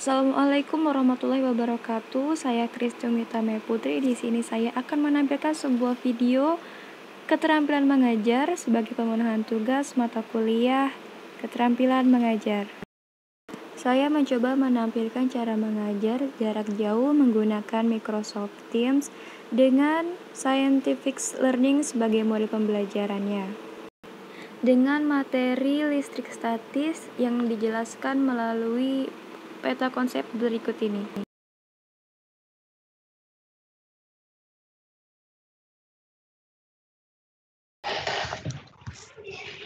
Assalamualaikum warahmatullahi wabarakatuh. Saya Kristumita Putri. Di sini saya akan menampilkan sebuah video keterampilan mengajar sebagai pemenuhan tugas mata kuliah keterampilan mengajar. Saya mencoba menampilkan cara mengajar jarak jauh menggunakan Microsoft Teams dengan Scientific Learning sebagai mode pembelajarannya. Dengan materi listrik statis yang dijelaskan melalui peta konsep berikut ini.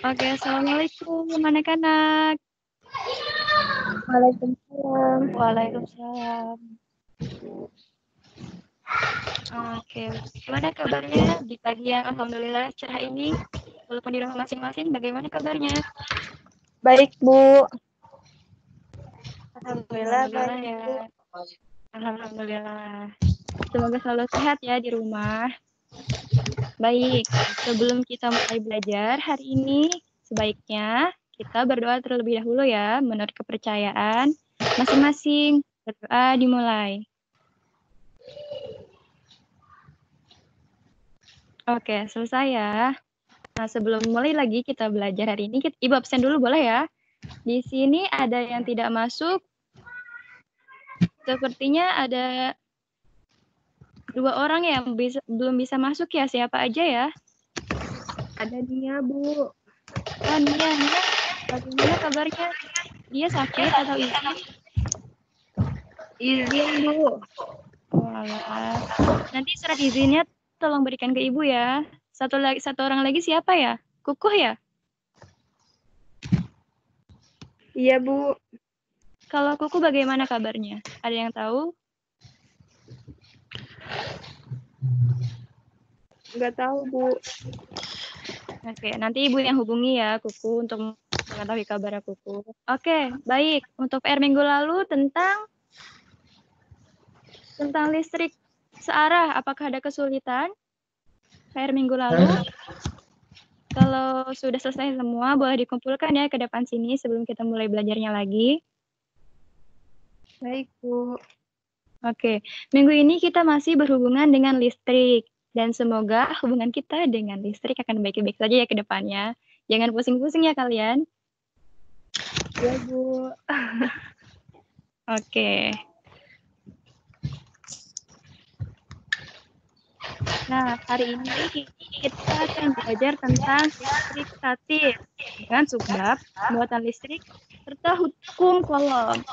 Oke, assalamualaikum anak-anak. Waalaikumsalam. Waalaikumsalam. Oke, gimana kabarnya di pagi yang alhamdulillah cerah ini? Walaupun di rumah masing-masing, bagaimana kabarnya? Baik, Bu. Alhamdulillah baik, ya. Alhamdulillah. Semoga selalu sehat ya di rumah. Baik, sebelum kita mulai belajar hari ini, sebaiknya kita berdoa terlebih dahulu ya, menurut kepercayaan masing-masing. Berdoa dimulai. Oke, selesai ya. Nah, sebelum mulai lagi kita belajar hari ini, Ibu absen dulu boleh ya? Di sini ada yang tidak masuk. Sepertinya ada 2 orang yang belum bisa masuk ya. Siapa aja ya? Ada Nia, Bu. Oh, Nia. Bagaimana kabarnya? Dia sakit atau izin? Izin, Bu. Walah. Nanti surat izinnya tolong berikan ke Ibu ya. Satu orang lagi siapa ya? Kukuh ya? Iya, Bu. Kalau Kukuh bagaimana kabarnya? Ada yang tahu? Nggak tahu, Bu. Oke, nanti Ibu yang hubungi ya Kukuh untuk mengetahui kabar Kukuh. Oke, baik. Untuk PR minggu lalu tentang listrik searah, apakah ada kesulitan? PR minggu lalu. Kalau sudah selesai semua, boleh dikumpulkan ya ke depan sini sebelum kita mulai belajarnya lagi. Baik, Bu. Oke, minggu ini kita masih berhubungan dengan listrik. Dan semoga hubungan kita dengan listrik akan baik-baik saja ya ke depannya. Jangan pusing-pusing ya kalian. Ya, Bu. Oke. Nah, hari ini kita akan belajar tentang listrik statis dengan subbab muatan listrik serta hukum Coulomb.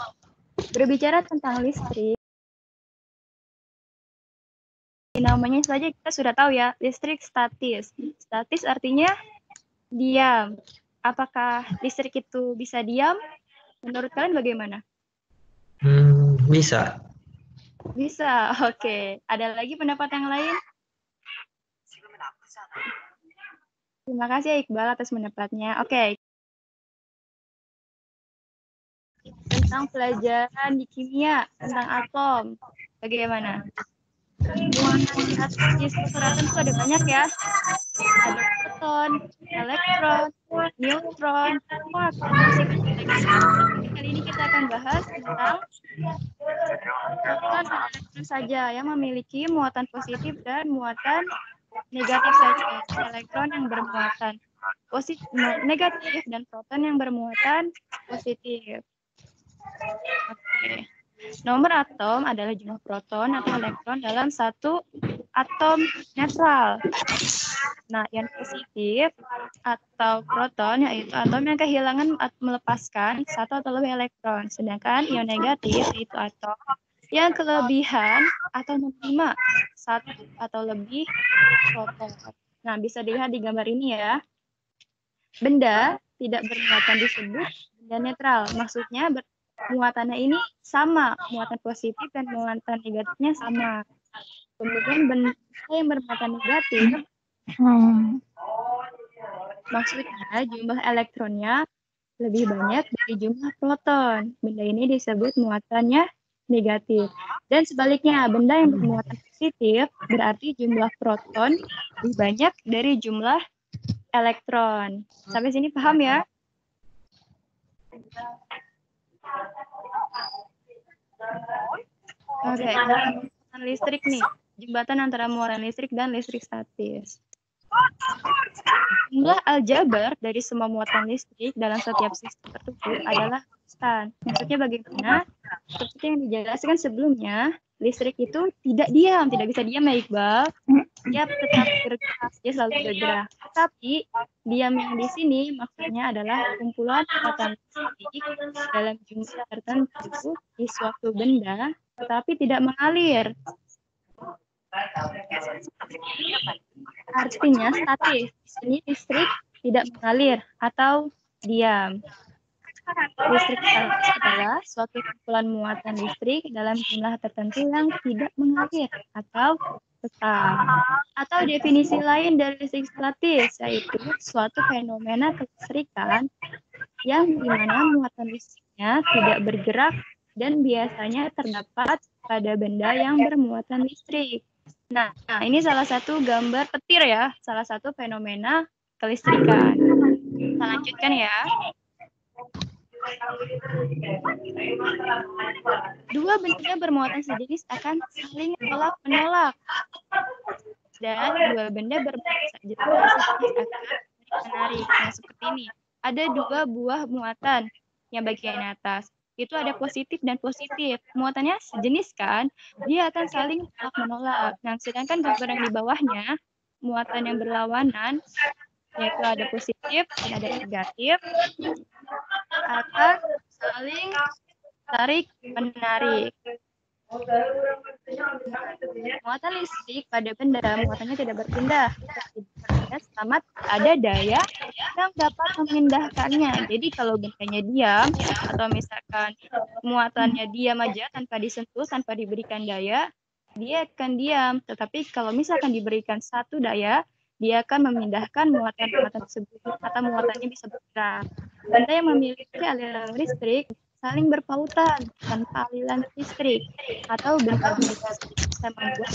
Berbicara tentang listrik, namanya saja kita sudah tahu ya, listrik statis. Statis artinya diam. Apakah listrik itu bisa diam? Menurut kalian bagaimana? Bisa. Bisa, oke. Ada lagi pendapat yang lain? Terima kasih ya Iqbal atas pendapatnya. Oke. Tentang pelajaran di kimia, tentang atom. Bagaimana? Di struktur atom itu ada banyak ya. Ada proton, elektron, neutron, masih banyak lagi. Kali ini kita akan bahas tentang proton dan elektron saja yang memiliki muatan positif dan muatan negatif saja. Elektron yang bermuatan negatif dan proton yang bermuatan positif. Oke. Nomor atom adalah jumlah proton atau elektron dalam satu atom netral. Nah, ion positif atau proton yaitu atom yang kehilangan melepaskan satu atau lebih elektron. Sedangkan ion negatif yaitu atom yang kelebihan atau menerima satu atau lebih proton. Nah, bisa dilihat di gambar ini ya. Benda tidak bermuatan disebut benda netral. Maksudnya muatannya ini sama, muatan positif dan muatan negatifnya sama. Kemudian benda yang bermuatan negatif, maksudnya jumlah elektronnya lebih banyak dari jumlah proton. Benda ini disebut muatannya negatif. Dan sebaliknya, benda yang bermuatan positif berarti jumlah proton lebih banyak dari jumlah elektron. Sampai sini paham ya? Oke, muatan listrik nih. Jembatan antara muatan listrik dan listrik statis. Jumlah aljabar dari semua muatan listrik dalam setiap sistem tertentu adalah konstan. Maksudnya bagaimana? Seperti yang dijelaskan sebelumnya, listrik itu tidak diam, tidak bisa diam ya Iqbal. Dia tetap bergerak, dia selalu bergerak. Tapi diam yang di sini maksudnya adalah kumpulan muatan listrik dalam jumlah tertentu di suatu benda, tetapi tidak mengalir. Artinya statis. Di sini listrik tidak mengalir atau diam. Listrik statis adalah suatu kumpulan muatan listrik dalam jumlah tertentu yang tidak mengalir atau tetap. Atau definisi lain dari listrik statis, yaitu suatu fenomena kelistrikan yang dimana muatan listriknya tidak bergerak dan biasanya terdapat pada benda yang bermuatan listrik. Nah, ini salah satu gambar petir ya, salah satu fenomena kelistrikan. Kita lanjutkan ya. Dua benda bermuatan sejenis akan saling tolak-menolak. Dan dua benda bermuatan sejenis akan menarik. Nah, seperti ini. Ada dua buah muatan yang bagian atas. Itu ada positif dan positif. Muatannya sejenis kan, dia akan saling tolak-menolak. Nah, sedangkan gambar yang di bawahnya, muatan yang berlawanan, yaitu ada positif dan ada negatif, akan saling tarik-menarik. Muatan listrik pada benda, muatannya tidak berpindah. Selama ada daya yang dapat memindahkannya. Jadi kalau bendanya diam, atau misalkan muatannya diam aja tanpa disentuh, tanpa diberikan daya, dia akan diam. Tetapi kalau misalkan diberikan satu daya, dia akan memindahkan muatan-muatan tersebut atau muatannya bisa bergerak. Benda yang memiliki aliran listrik saling berpautan tanpa aliran listrik atau benda-benda bisa membuat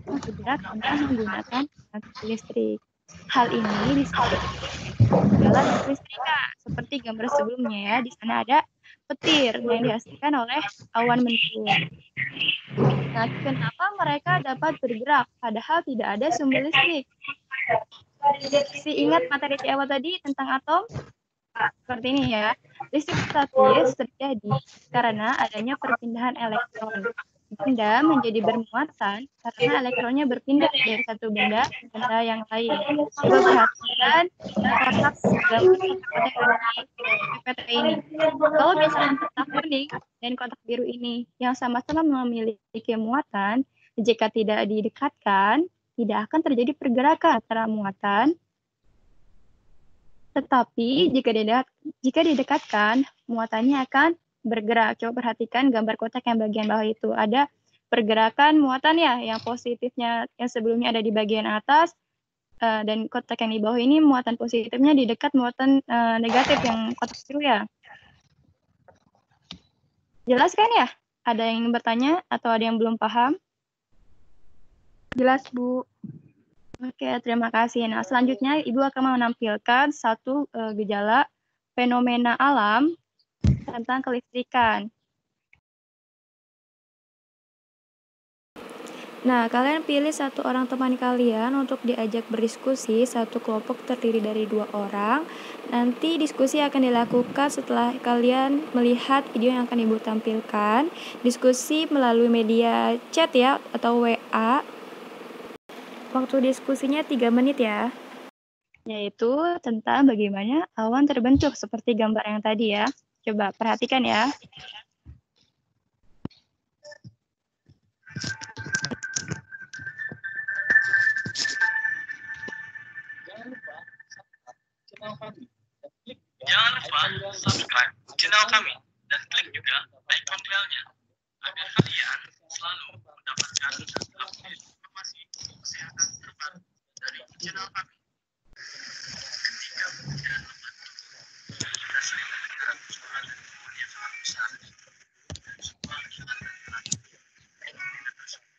bergerak tanpa menggunakan listrik. Hal ini disebut jalan listrika seperti gambar sebelumnya ya. Di sana ada petir yang dihasilkan oleh awan mendung. Nah, kenapa mereka dapat bergerak padahal tidak ada sumber listrik? Ingat materi di awal tadi tentang atom? Seperti ini ya. Listrik statis terjadi karena adanya perpindahan elektron. Benda menjadi bermuatan karena elektronnya berpindah dari satu benda ke benda yang lain. Coba perhatikan kotak PPT ini. Kalau misalkan kotak kuning dan kotak biru ini yang sama-sama memiliki muatan, jika tidak didekatkan, tidak akan terjadi pergerakan antara muatan. Tetapi jika didekatkan, muatannya akan bergerak. Coba perhatikan gambar kotak yang bagian bawah itu. Ada pergerakan muatan ya, yang positifnya yang sebelumnya ada di bagian atas, dan kotak yang di bawah ini muatan positifnya di dekat muatan negatif yang kotak biru ya. Jelas kan ya? Ada yang ingin bertanya atau ada yang belum paham? Jelas, Bu. Oke, terima kasih. Nah, selanjutnya Ibu akan menampilkan satu gejala fenomena alam tentang kelistrikan. Nah, kalian pilih satu orang teman kalian untuk diajak berdiskusi. Satu kelompok terdiri dari 2 orang. Nanti diskusi akan dilakukan setelah kalian melihat video yang akan Ibu tampilkan. Diskusi melalui media chat ya, atau WA. Waktu diskusinya 3 menit ya. Yaitu tentang bagaimana awan terbentuk seperti gambar yang tadi ya. Coba perhatikan ya. Jangan lupa subscribe channel kami dan klik juga icon belnya agar kalian selalu mendapatkan update informasi kesehatan terbaru dari channel kami. Ketika hujan membantu, kita sering mendengar suara dan gemuruh yang sangat besar dan sebuah ledakan terakhir. Fenomena tersebut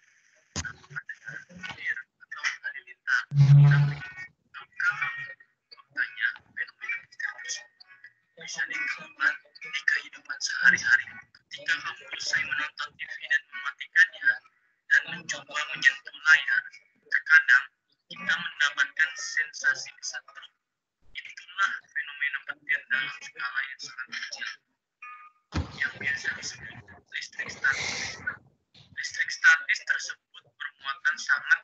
apakah dengan petir atau halilintar, tapi kalau faktanya fenomena tersebut bisa ditemukan di kehidupan sehari-hari ketika kamu Usai menonton TV dan mematikannya dan mencoba menyentuh layar, terkadang kita mendapatkan sensasi kesetrum. Itulah fenomena petir dalam skala yang sangat kecil, yang biasa disebut listrik statis. Listrik statis tersebut bermuatan sangat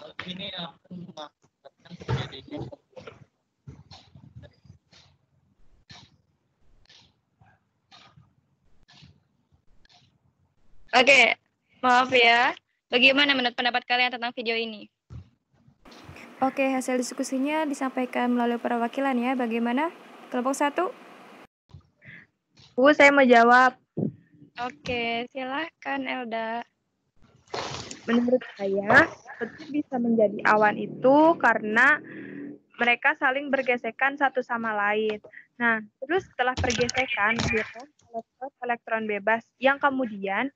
hal ini akan mengakibatkan terjadinya Oke, maaf ya. Bagaimana menurut pendapat kalian tentang video ini? Oke, hasil diskusinya disampaikan melalui perwakilan ya. Bagaimana? Kelompok 1? Bu, saya mau jawab. Oke, silahkan Elda. Menurut saya, petir bisa menjadi awan itu karena mereka saling bergesekan satu sama lain. Nah, terus setelah pergesekan, lahirlah elektron bebas yang kemudian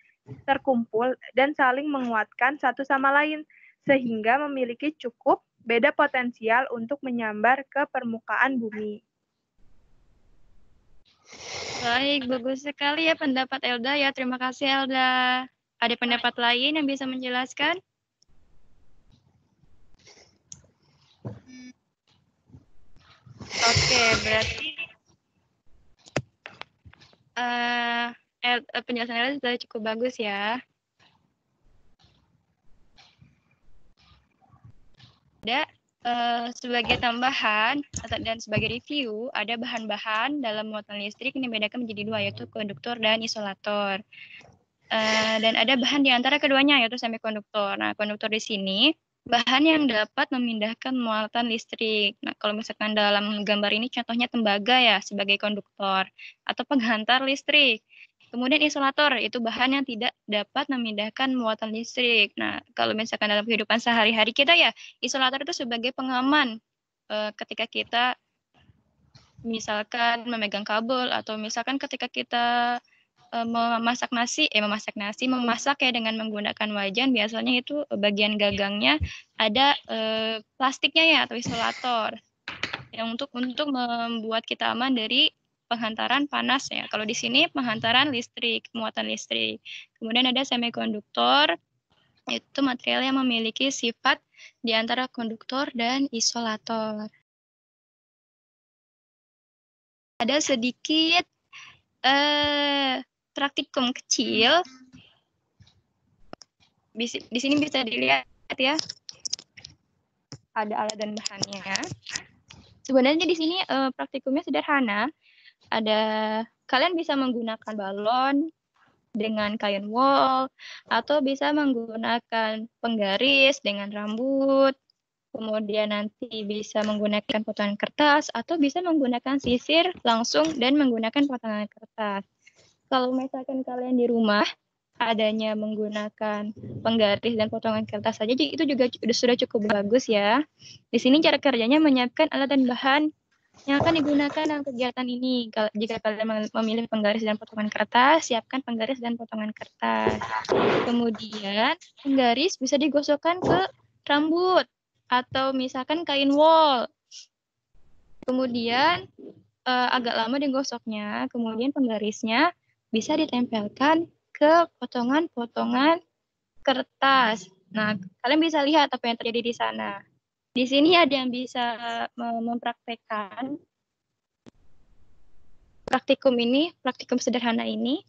terkumpul dan saling menguatkan satu sama lain, sehingga memiliki cukup beda potensial untuk menyambar ke permukaan bumi. Baik, bagus sekali ya pendapat Elda ya. Terima kasih Elda. Ada pendapat lain yang bisa menjelaskan? Oke, berarti penjelasan Elda sudah cukup bagus ya. Ada sebagai tambahan dan sebagai review, ada bahan-bahan dalam muatan listrik yang dibedakan menjadi dua, yaitu konduktor dan isolator. Dan ada bahan di antara keduanya, yaitu semikonduktor. Nah, konduktor di sini bahan yang dapat memindahkan muatan listrik. Nah, kalau misalkan dalam gambar ini contohnya tembaga ya sebagai konduktor atau penghantar listrik. Kemudian isolator itu bahan yang tidak dapat memindahkan muatan listrik. Nah, kalau misalkan dalam kehidupan sehari-hari kita ya, isolator itu sebagai pengaman ketika kita misalkan memegang kabel atau misalkan ketika kita memasak ya dengan menggunakan wajan, biasanya itu bagian gagangnya ada plastiknya ya atau isolator yang untuk membuat kita aman dari penghantaran panas ya. Kalau di sini penghantaran listrik, muatan listrik. Kemudian ada semikonduktor, itu material yang memiliki sifat di antara konduktor dan isolator. Ada sedikit praktikum kecil. Di sini bisa dilihat ya. Ada alat dan bahannya. Sebenarnya di sini praktikumnya sederhana. Kalian bisa menggunakan balon dengan kain wol, atau bisa menggunakan penggaris dengan rambut, kemudian nanti bisa menggunakan potongan kertas, atau bisa menggunakan sisir langsung dan menggunakan potongan kertas. Kalau misalkan kalian di rumah adanya menggunakan penggaris dan potongan kertas saja, itu juga sudah cukup bagus ya. Di sini cara kerjanya menyiapkan alat dan bahan yang akan digunakan dalam kegiatan ini. Jika kalian memilih penggaris dan potongan kertas, siapkan penggaris dan potongan kertas. Kemudian penggaris bisa digosokkan ke rambut atau misalkan kain wol. Kemudian agak lama digosoknya, kemudian penggarisnya bisa ditempelkan ke potongan-potongan kertas. Nah, kalian bisa lihat apa yang terjadi di sana. Di sini ada yang bisa mempraktekkan praktikum sederhana ini.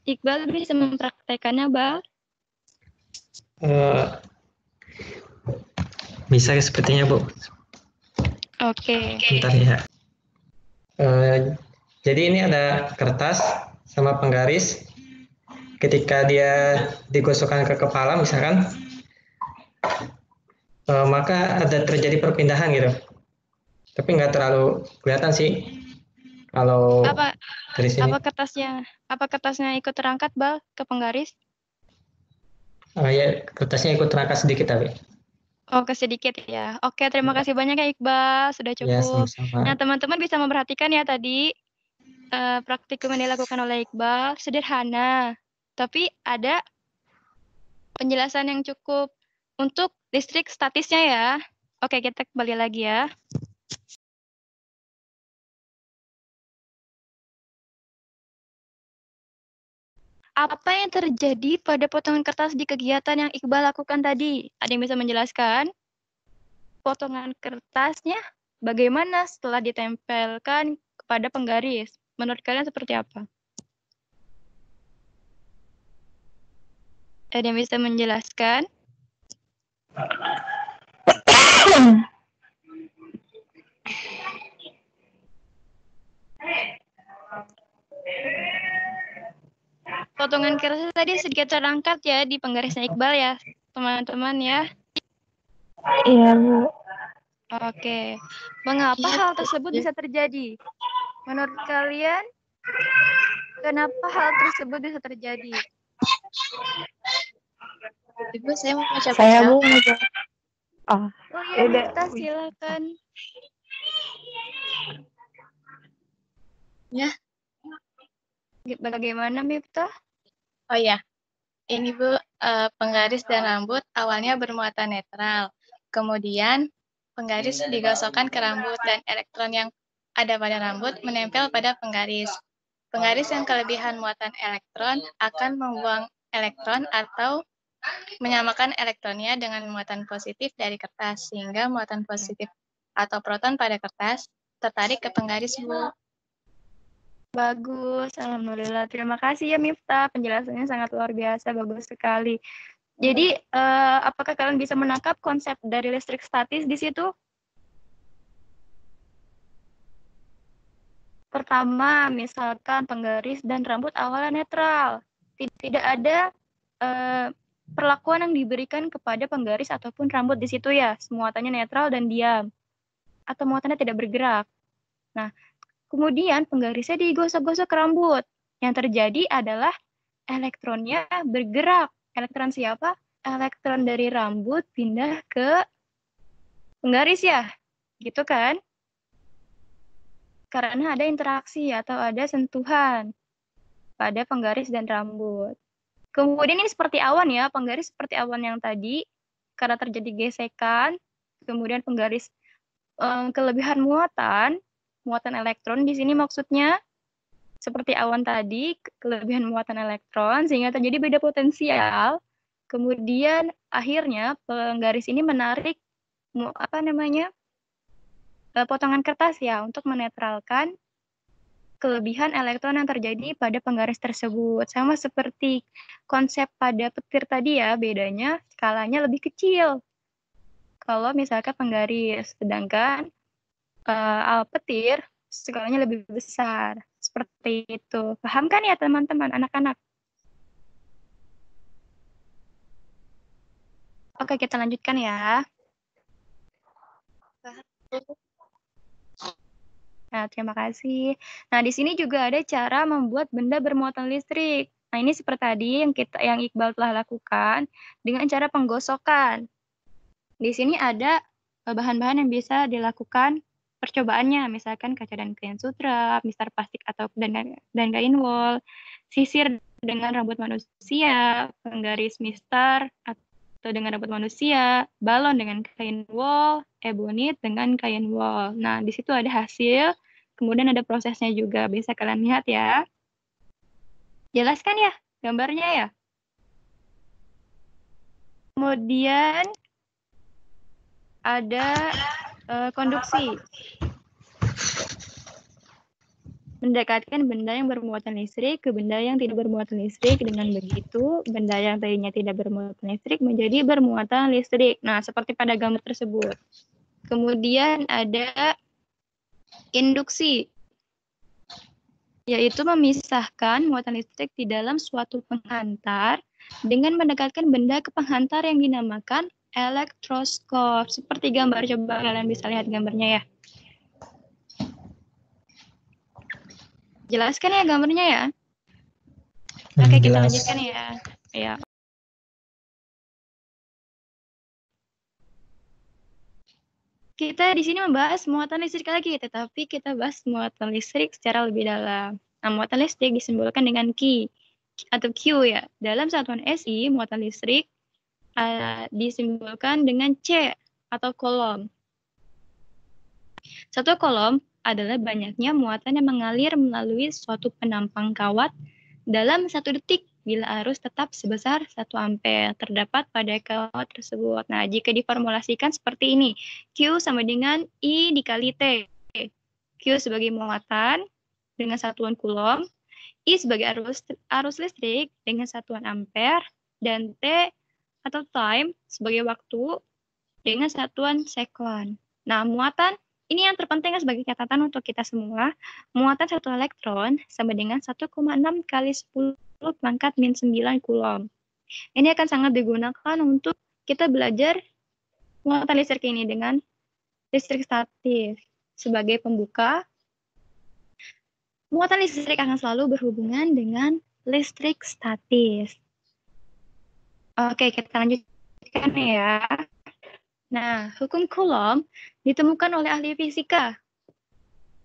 Iqbal bisa mempraktekannya, Bal? Bisa sepertinya, Bu. Oke. Bentar ya. Jadi ini ada kertas sama penggaris. Ketika dia digosokkan ke kepala misalkan, maka ada terjadi perpindahan gitu. Tapi nggak terlalu kelihatan sih kalau Apa dari sini. apa kertasnya ikut terangkat, Bal, ke penggaris? Ya, kertasnya ikut terangkat sedikit tapi. Oh, sedikit ya. Oke, terima kasih banyak ya Iqbal, sudah Ya, cukup. Nah, sama-sama. teman-teman bisa memperhatikan ya tadi praktikum yang dilakukan oleh Iqbal sederhana, tapi ada penjelasan yang cukup untuk listrik statisnya ya. Oke, kita kembali lagi ya. Apa yang terjadi pada potongan kertas di kegiatan yang Iqbal lakukan tadi? Ada yang bisa menjelaskan? Potongan kertasnya bagaimana setelah ditempelkan kepada penggaris? Menurut kalian seperti apa? Ada yang bisa menjelaskan? Potongan kertas tadi sedikit terangkat ya di penggarisnya Iqbal ya, teman-teman ya. Iya, Bu. Oke. Mengapa hal tersebut bisa terjadi? Menurut kalian, kenapa hal tersebut bisa terjadi? Ibu, saya mau baca. Saya, Bu. Oh, Oh iya, Udah. Miftah, silakan. Ya. Bagaimana, Miftah? Oh ya, ini Bu, penggaris dan rambut awalnya bermuatan netral. Kemudian penggaris digosokkan ke rambut dan elektron yang ada pada rambut menempel pada penggaris. Penggaris yang kelebihan muatan elektron akan membuang elektron atau menyamakan elektronnya dengan muatan positif dari kertas, sehingga muatan positif atau proton pada kertas tertarik ke penggaris, Bu. Bagus, alhamdulillah. Terima kasih ya Miftah, penjelasannya sangat luar biasa, bagus sekali. Jadi, apakah kalian bisa menangkap konsep dari listrik statis di situ? Pertama, misalkan penggaris dan rambut awalnya netral. Tidak ada perlakuan yang diberikan kepada penggaris ataupun rambut di situ ya. Muatannya netral dan diam. Atau muatannya tidak bergerak. Nah, kemudian penggarisnya digosok-gosok ke rambut. Yang terjadi adalah elektronnya bergerak. Elektron siapa? Elektron dari rambut pindah ke penggaris ya. Gitu kan? Karena ada interaksi atau ada sentuhan pada penggaris dan rambut. Kemudian ini seperti awan ya, penggaris seperti awan yang tadi, karena terjadi gesekan, kemudian penggaris kelebihan muatan elektron di sini maksudnya seperti awan tadi, kelebihan muatan elektron sehingga terjadi beda potensial. Kemudian akhirnya penggaris ini menarik potongan kertas ya untuk menetralkan kelebihan elektron yang terjadi pada penggaris tersebut. Sama seperti konsep pada petir tadi ya, bedanya skalanya lebih kecil. Kalau misalkan penggaris, sedangkan petir skalanya lebih besar. Seperti itu. Paham kan ya teman-teman, anak-anak? Oke, kita lanjutkan ya. Nah, terima kasih. Nah, di sini juga ada cara membuat benda bermuatan listrik. Nah, ini seperti tadi yang Iqbal telah lakukan dengan cara penggosokan. Di sini ada bahan-bahan yang bisa dilakukan percobaannya, misalkan kaca dan kain sutra, mistar plastik atau dan kain wol, sisir dengan rambut manusia, penggaris mistar atau dengan rambut manusia, balon dengan kain wol, ebonit dengan kain wol. Nah, di situ ada hasil, kemudian ada prosesnya juga, bisa kalian lihat ya. Jelaskan ya gambarnya ya. Kemudian ada konduksi. Mendekatkan benda yang bermuatan listrik ke benda yang tidak bermuatan listrik. Dengan begitu, benda yang tadinya tidak bermuatan listrik menjadi bermuatan listrik. Nah, seperti pada gambar tersebut. Kemudian ada induksi. yaitu memisahkan muatan listrik di dalam suatu penghantar dengan mendekatkan benda ke penghantar yang dinamakan elektroskop. Seperti gambar, coba kalian bisa lihat gambarnya ya. Jelaskan ya gambarnya ya. Oke, kita Jelas. lanjutkan ya. Ya. Kita di sini membahas muatan listrik lagi, tetapi kita bahas muatan listrik secara lebih dalam. Nah, muatan listrik disimbolkan dengan Q atau Q ya. Dalam satuan SI, muatan listrik disimbolkan dengan C atau kolom. Satu kolom adalah banyaknya muatan yang mengalir melalui suatu penampang kawat dalam 1 detik bila arus tetap sebesar 1 ampere terdapat pada kawat tersebut. Nah, jika diformulasikan seperti ini, Q sama dengan I dikali T. Q sebagai muatan dengan satuan kulom, I sebagai arus listrik dengan satuan ampere, dan T atau time sebagai waktu dengan satuan sekon. Nah, muatan ini yang terpenting sebagai catatan untuk kita semua. Muatan satu elektron sama dengan 1,6 kali 10 pangkat min 9 kulom. Ini akan sangat digunakan untuk kita belajar muatan listrik ini dengan listrik statis. Sebagai pembuka, muatan listrik akan selalu berhubungan dengan listrik statis. Oke, kita lanjutkan ya. Nah, hukum Coulomb ditemukan oleh ahli fisika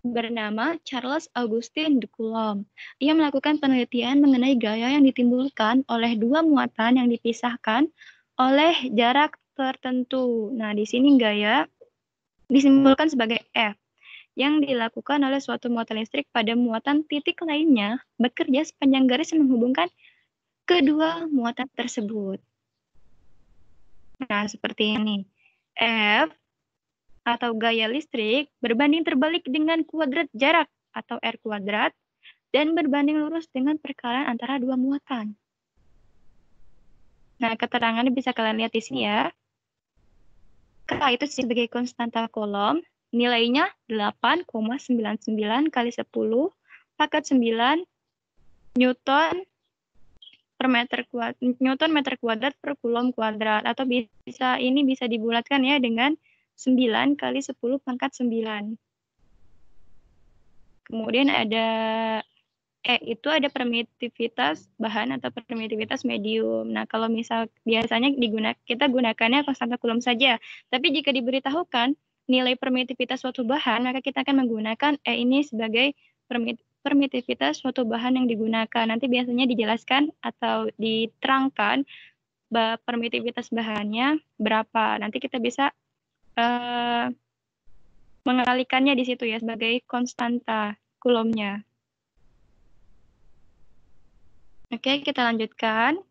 bernama Charles Augustin de Coulomb. Ia melakukan penelitian mengenai gaya yang ditimbulkan oleh dua muatan yang dipisahkan oleh jarak tertentu. Nah, di sini gaya disimbolkan sebagai F, yang dilakukan oleh suatu muatan listrik pada muatan titik lainnya bekerja sepanjang garis yang menghubungkan kedua muatan tersebut. Nah, seperti ini. F atau gaya listrik berbanding terbalik dengan kuadrat jarak atau R kuadrat dan berbanding lurus dengan perkalian antara dua muatan. Nah, keterangannya bisa kalian lihat di sini ya. K itu sebagai konstanta Coulomb, nilainya 8,99 kali 10 pangkat 9 Newton meter kuadrat per Coulomb kuadrat, atau bisa dibulatkan ya dengan 9 kali 10 pangkat 9. Kemudian ada itu ada permitivitas bahan atau permitivitas medium. Nah, kalau misal biasanya kita gunakannya konstanta Coulomb saja. Tapi jika diberitahukan nilai permitivitas suatu bahan, maka kita akan menggunakan ini sebagai permitivitas suatu bahan yang digunakan. Nanti biasanya dijelaskan atau diterangkan permitivitas bahannya berapa. Nanti kita bisa mengalikannya di situ ya sebagai konstanta Coulomb-nya. Oke, kita lanjutkan.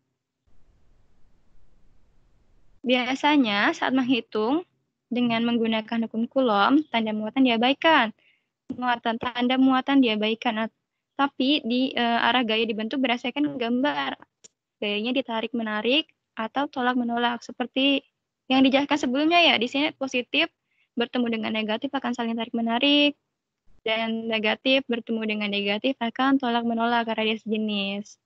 Biasanya saat menghitung dengan menggunakan hukum Coulomb, tanda muatan diabaikan. Tanda muatan diabaikan, tapi di arah gaya dibentuk berdasarkan gambar. Gayanya ditarik-menarik atau tolak-menolak, seperti yang dijelaskan sebelumnya ya. Di sini positif bertemu dengan negatif akan saling tarik-menarik, dan negatif bertemu dengan negatif akan tolak-menolak karena dia sejenis.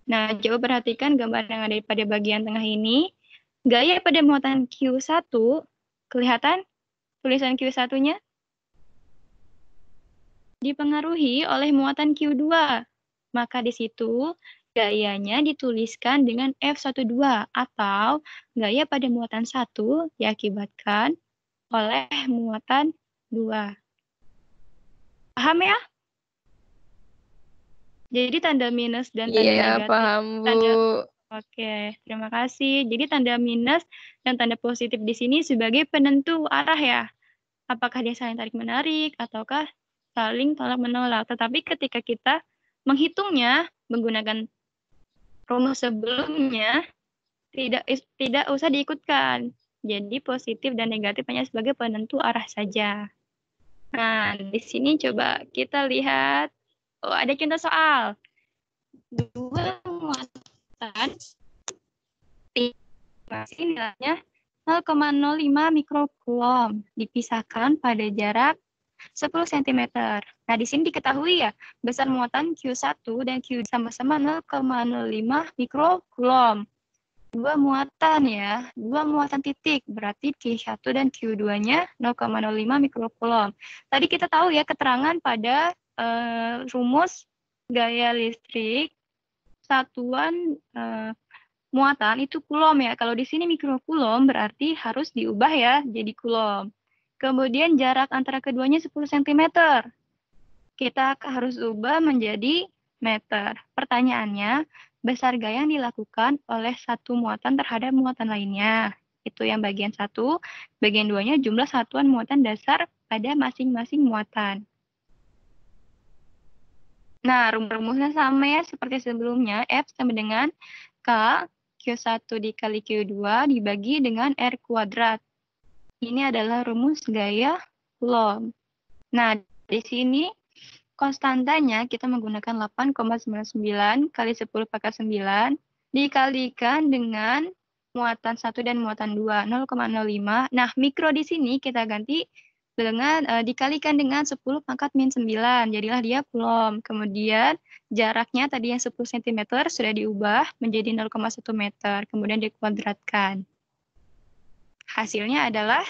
Nah, coba perhatikan gambar yang ada pada bagian tengah ini. Gaya pada muatan Q1, kelihatan tulisan Q1-nya? Dipengaruhi oleh muatan Q2. Maka di situ gayanya dituliskan dengan F12 atau gaya pada muatan 1 diakibatkan oleh muatan 2. Paham ya? Jadi tanda minus dan tanda negatif. Paham, Bu. Oke, terima kasih. Jadi tanda minus dan tanda positif di sini sebagai penentu arah ya. Apakah dia saling tarik-menarik ataukah saling tolak-menolak. Tetapi ketika kita menghitungnya menggunakan rumus sebelumnya, tidak usah diikutkan. Jadi positif dan negatif hanya sebagai penentu arah saja. Nah, di sini coba kita lihat. Oh, ada contoh soal. Dua muatan masih nilainya 0,05 mikrocoulomb dipisahkan pada jarak 10 cm. Nah, di sini diketahui ya, besar muatan Q1 dan Q sama-sama 0,05 mikrokulom. Dua muatan ya, dua muatan titik, berarti Q1 dan Q2-nya 0,05 mikrokulom. Tadi kita tahu ya keterangan pada rumus gaya listrik, satuan muatan itu kulom ya. Kalau di sini mikrokulom berarti harus diubah ya jadi kulom. Kemudian jarak antara keduanya 10 cm. Kita harus ubah menjadi meter. Pertanyaannya, besar gaya yang dilakukan oleh satu muatan terhadap muatan lainnya. Itu yang bagian 1. Bagian 2-nya jumlah satuan muatan dasar pada masing-masing muatan. Nah, rumusnya sama ya seperti sebelumnya. F sama dengan K Q1 dikali Q2 dibagi dengan R kuadrat. Ini adalah rumus gaya Coulomb. Nah, di sini konstantanya kita menggunakan 8,99 kali 10 pangkat 9 dikalikan dengan muatan 1 dan muatan 2, 0,05. Nah, mikro di sini kita ganti dengan dikalikan dengan 10 pangkat min 9, jadilah dia Coulomb. Kemudian jaraknya tadi yang 10 cm sudah diubah menjadi 0,1 meter, kemudian dikuadratkan. Hasilnya adalah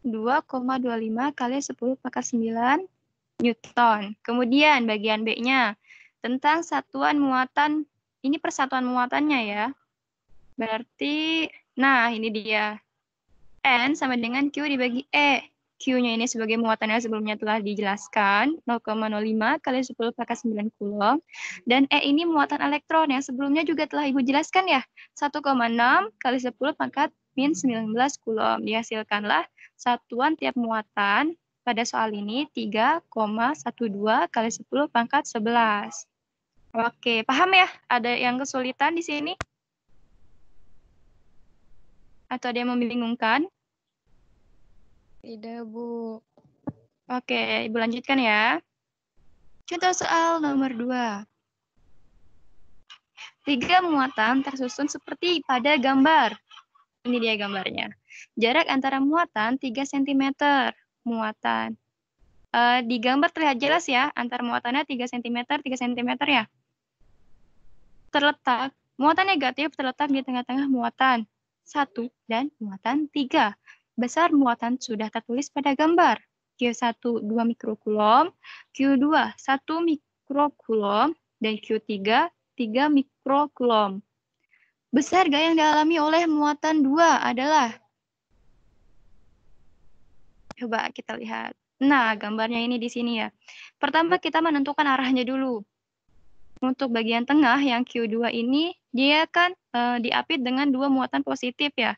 2,25 kali 10 pangkat 9 Newton. Kemudian bagian B-nya tentang satuan muatan, ini persatuan muatannya ya. Berarti, nah ini dia. N sama dengan Q dibagi E. Q-nya ini sebagai muatan yang sebelumnya telah dijelaskan, 0,05 kali 10 pangkat 9 Coulomb. Dan E ini muatan elektron yang sebelumnya juga telah Ibu jelaskan ya, 1,6 kali 10 pangkat min 19 Coulomb. Dihasilkanlah satuan tiap muatan pada soal ini 3,12 kali 10 pangkat 11. Oke, paham ya? Ada yang kesulitan di sini? Atau ada yang membingungkan? Tidak, Bu. Oke, Ibu lanjutkan ya. Contoh soal nomor 2. 3 muatan tersusun seperti pada gambar. Ini dia gambarnya. Jarak antara muatan 3 cm. Muatan. Di gambar terlihat jelas ya, antar muatannya 3 cm, 3 cm ya. Terletak, muatan negatif terletak di tengah-tengah muatan 1 dan muatan 3. Besar muatan sudah tertulis pada gambar. Q1 2 mikrokulom, Q2 1 mikrokulom, dan Q3 3 mikrokulom. Besar gaya yang dialami oleh muatan 2 adalah, coba kita lihat. Nah, gambarnya ini di sini ya. Pertama kita menentukan arahnya dulu. Untuk bagian tengah yang Q2 ini, dia kan diapit dengan 2 muatan positif ya.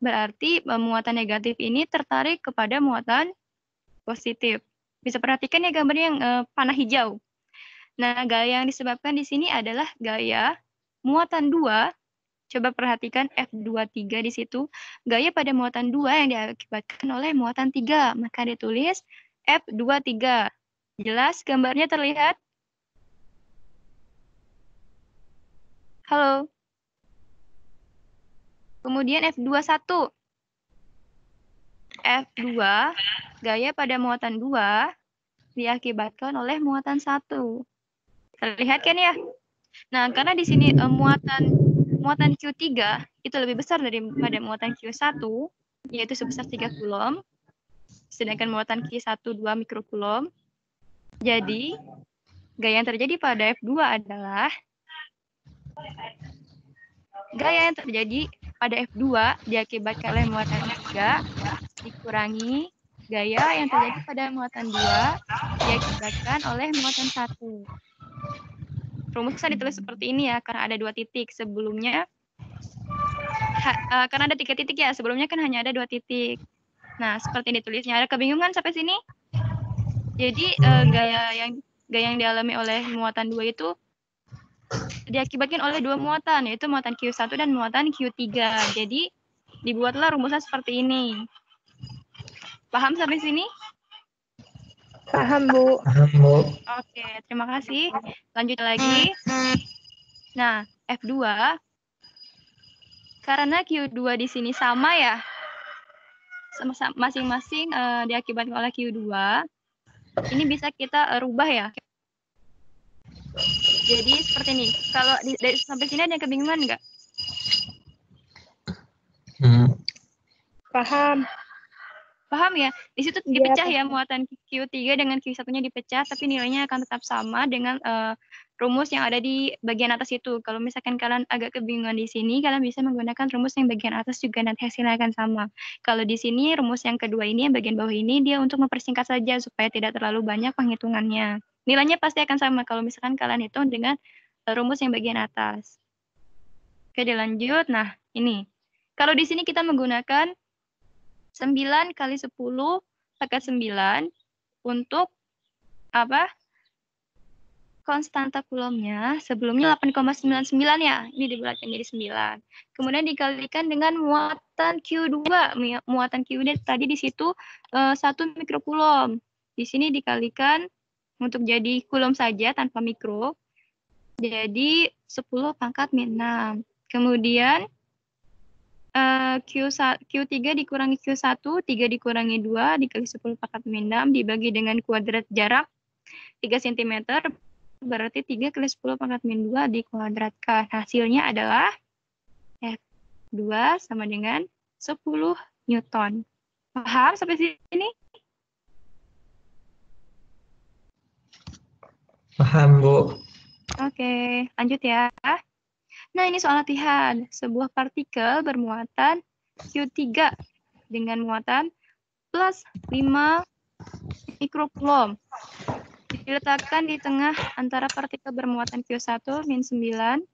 Berarti muatan negatif ini tertarik kepada muatan positif. Bisa perhatikan ya gambarnya yang panah hijau. Nah, gaya yang disebabkan di sini adalah gaya muatan 2. Coba perhatikan F23 di situ. Gaya pada muatan 2 yang diakibatkan oleh muatan 3. Maka ditulis F23. Jelas gambarnya terlihat? Halo? Kemudian F21. F2, gaya pada muatan 2 diakibatkan oleh muatan 1. Terlihat kan ya? Nah, karena di sini muatan Q3 itu lebih besar daripada muatan Q1, yaitu sebesar 3 Coulomb, sedangkan muatan Q1 2 mikrokulom. Jadi, gaya yang terjadi pada F2 adalah gaya yang terjadi pada F2 diakibatkan oleh muatan 3 dikurangi gaya yang terjadi pada muatan 2 diakibatkan oleh muatan 1. Rumusnya ditulis seperti ini ya, karena ada 2 titik. Sebelumnya, karena ada 3 titik ya, sebelumnya kan hanya ada 2 titik. Nah, seperti ditulisnya. Ada kebingungan sampai sini? Jadi, gaya yang dialami oleh muatan 2 itu diakibatkan oleh 2 muatan, yaitu muatan Q1 dan muatan Q3. Jadi, dibuatlah rumusnya seperti ini. Paham sampai sini? Paham, Bu. Paham, Bu. Oke, terima kasih. Lanjut lagi. Nah, F2. Karena Q2 di sini sama ya. masing-masing diakibatkan oleh Q2. Ini bisa kita rubah ya. Jadi seperti ini. Kalau dari sampai sini ada yang kebingungan nggak? Paham. Paham ya? Di situ dipecah ya muatan Q3 dengan Q1-nya dipecah, tapi nilainya akan tetap sama dengan rumus yang ada di bagian atas itu. Kalau misalkan kalian agak kebingungan di sini, kalian bisa menggunakan rumus yang bagian atas juga, nanti hasilnya akan sama. Kalau di sini, rumus yang kedua ini, yang bagian bawah ini, dia untuk mempersingkat saja supaya tidak terlalu banyak penghitungannya. Nilainya pasti akan sama kalau misalkan kalian hitung dengan rumus yang bagian atas. Oke, dilanjut. Nah, ini. Kalau di sini kita menggunakan 9 kali 10 pangkat 9 untuk apa? Konstanta Coulombnya sebelumnya 8,99 ya. Ini dibulatkan jadi 9. Kemudian dikalikan dengan muatan Q2. Muatan Q2 tadi di situ 1 mikrocoulomb. Di sini dikalikan untuk jadi coulomb saja tanpa mikro. Jadi 10 pangkat min 6. Kemudian Q3 dikurangi Q1, 3 dikurangi 2, dikali 10 pangkat min 6, dibagi dengan kuadrat jarak 3 cm, berarti 3 kali 10 pangkat min 2 dikuadratkan. Hasilnya adalah F2 sama dengan 10 Newton. Paham sampai sini? Paham, Bu. Oke, lanjut ya. Nah, ini soal latihan. Sebuah partikel bermuatan Q3 dengan muatan plus 5 mikrocoulomb. Diletakkan di tengah antara partikel bermuatan Q1 min 9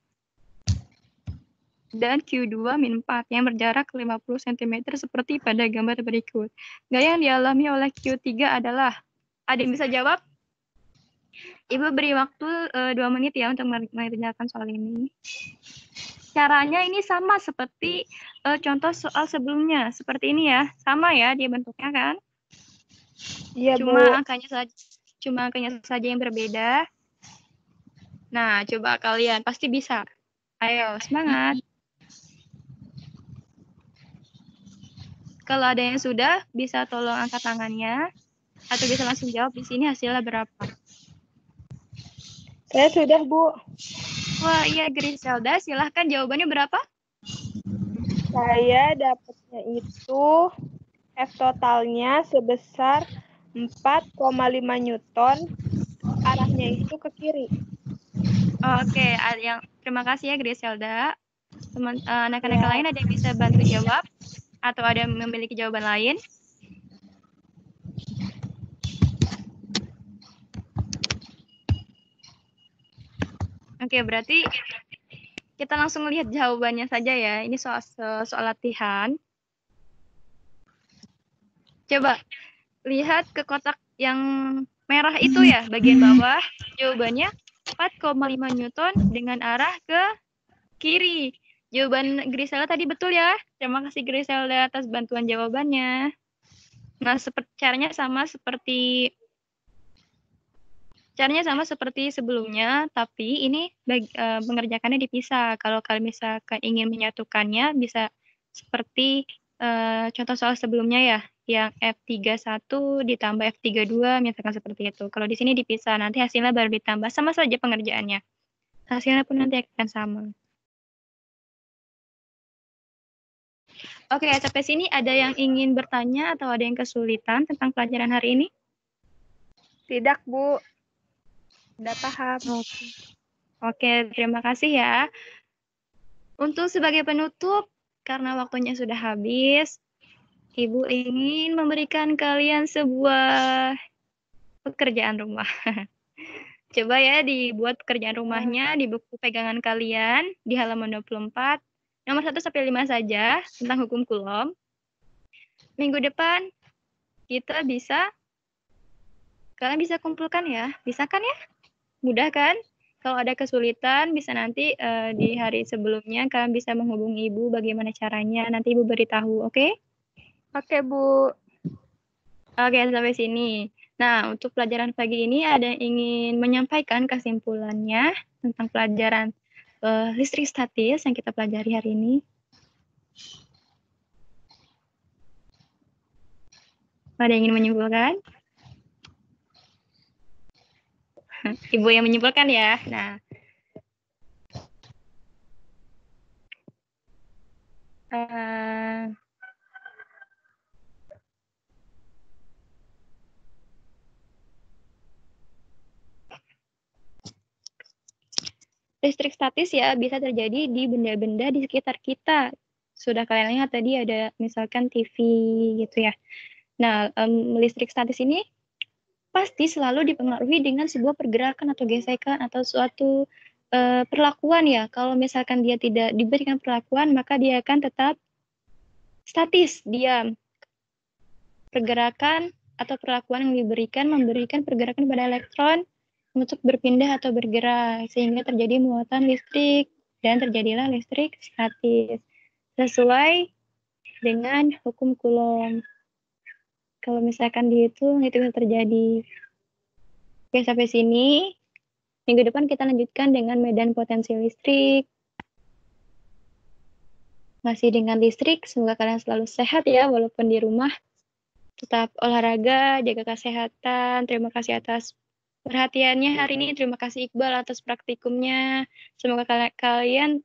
dan Q2 min 4 yang berjarak 50 cm seperti pada gambar berikut. Gaya yang dialami oleh Q3 adalah, ada yang bisa jawab? Ibu beri waktu 2 menit ya untuk mengerjakan soal ini. Caranya ini sama seperti contoh soal sebelumnya. Seperti ini ya. Sama ya dia bentuknya kan? Iya, Cuma Bu. angkanya saja yang berbeda. Nah, coba kalian pasti bisa. Ayo, semangat. Kalau ada yang sudah, bisa tolong angkat tangannya. Atau bisa langsung jawab di sini hasilnya berapa. Saya sudah, Bu. Wah, iya Griselda, silahkan jawabannya berapa? Saya dapatnya itu F totalnya sebesar 4,5 Newton. Arahnya itu ke kiri. Oke, terima kasih ya Griselda. Anak-anak lain ada yang bisa bantu jawab? Atau ada yang memiliki jawaban lain? Oke, berarti kita langsung lihat jawabannya saja ya. Ini soal latihan. Coba lihat ke kotak yang merah itu ya, bagian bawah. Jawabannya 4,5 Newton dengan arah ke kiri. Jawaban Griselda tadi betul ya. Terima kasih Griselda atas bantuan jawabannya. Nah, caranya sama seperti sebelumnya, tapi ini mengerjakannya dipisah. Kalau kalian misalkan ingin menyatukannya, bisa seperti contoh soal sebelumnya ya, yang F31 ditambah F32, misalkan seperti itu. Kalau di sini dipisah, nanti hasilnya baru ditambah. Sama saja pengerjaannya. Hasilnya pun nanti akan sama. Oke, sampai sini ada yang ingin bertanya atau ada yang kesulitan tentang pelajaran hari ini? Tidak, Bu. Sudah paham. Oke, terima kasih ya. Untuk sebagai penutup, karena waktunya sudah habis, Ibu ingin memberikan kalian sebuah pekerjaan rumah. Coba ya dibuat pekerjaan rumahnya di buku pegangan kalian di halaman 24, nomor 1 sampai 5 saja tentang hukum Coulomb. Minggu depan kalian bisa kumpulkan ya. Bisa kan ya? Mudah kan? Kalau ada kesulitan bisa nanti di hari sebelumnya kalian bisa menghubungi Ibu bagaimana caranya. Nanti Ibu beritahu, oke? Oke, Bu. Oke, sampai sini. Nah, untuk pelajaran pagi ini ada yang ingin menyampaikan kesimpulannya tentang pelajaran listrik statis yang kita pelajari hari ini. Ada yang ingin menyimpulkan? Ibu yang menyimpulkan ya. Nah, listrik statis ya bisa terjadi di benda-benda di sekitar kita. Sudah kalian lihat tadi ada misalkan TV gitu ya. Nah, listrik statis ini pasti selalu dipengaruhi dengan sebuah pergerakan atau gesekan atau suatu perlakuan ya. Kalau misalkan dia tidak diberikan perlakuan, maka dia akan tetap statis, diam. Pergerakan atau perlakuan yang diberikan memberikan pergerakan pada elektron untuk berpindah atau bergerak, sehingga terjadi muatan listrik dan terjadilah listrik statis sesuai dengan hukum Coulomb. Kalau misalkan dihitung itu bisa terjadi. Oke, sampai sini. Minggu depan kita lanjutkan dengan medan potensi listrik. Masih dengan listrik, semoga kalian selalu sehat ya, walaupun di rumah. Tetap olahraga, jaga kesehatan. Terima kasih atas perhatiannya hari ini. Terima kasih Iqbal atas praktikumnya. Semoga kalian,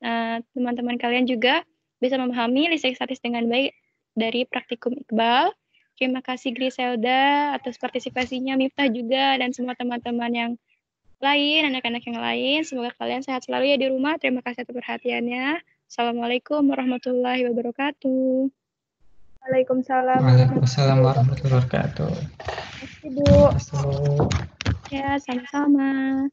teman-teman kalian juga bisa memahami listrik statis dengan baik dari praktikum Iqbal. Terima kasih Griselda atas partisipasinya, Miftah juga, dan semua teman-teman yang lain, anak-anak yang lain. Semoga kalian sehat selalu ya di rumah. Terima kasih atas perhatiannya. Assalamualaikum warahmatullahi wabarakatuh. Waalaikumsalam. Waalaikumsalam warahmatullahi wabarakatuh. Terima kasih, Bu. Assalamualaikum. Ya, sama-sama.